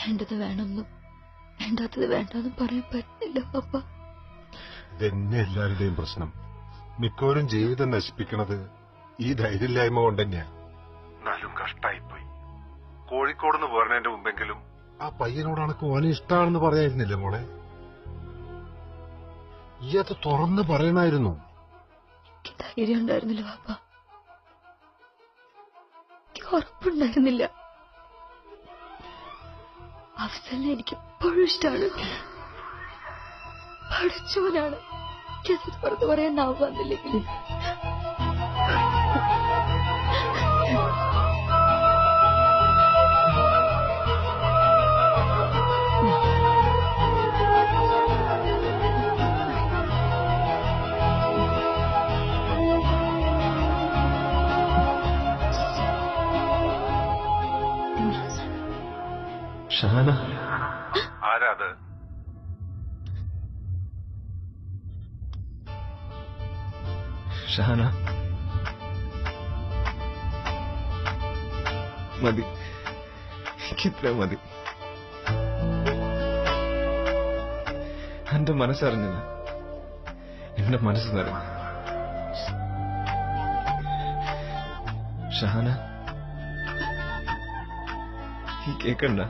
വേണ്ടത് വേണമെന്നും വേണ്ടാത്തത് വേണ്ടെന്നും പറയാൻ പറ്റില്ല പപ്പ. ഇതന്നെ എല്ലാവരുടെയും പ്രശ്നം. മിക്കവരും ജീവിതം നശിപ്പിക്കണത് ഈ ധൈര്യമില്ലായ്മ കൊണ്ട് തന്നെയാ. എന്നാലും കഷ്ടായിപ്പോയി. കോഴിക്കോട് പോരണതിന്റെ മുമ്പെങ്കിലും ആ പയ്യനോട് അനക്ക് ഓനെ ഇഷ്ടാണെന്ന് പറയായിരുന്നില്ലേ മോളെ? ഈ അത് തുറന്ന് പറയണായിരുന്നു. ധൈര്യം ഉണ്ടായിരുന്നില്ല പാപ്പ, ഉറപ്പുണ്ടായിരുന്നില്ല. അഫ്സലിനെ എനിക്ക് എപ്പോഴും ഇഷ്ടമാണ്. പഠിച്ചവനാണ്. എനിക്കത് പുറത്ത് പറയാൻ നാവ് വന്നില്ലെങ്കിൽ ഷഹാന. ആരാത്? ഷഹാന, മതി, എനിക്കിത്ര മതി. എന്റെ മനസ്സറിഞ്ഞില്ല, എന്റെ മനസ്സ് നിറഞ്ഞു. ഷഹാന, ഈ കേക്കണ്ട.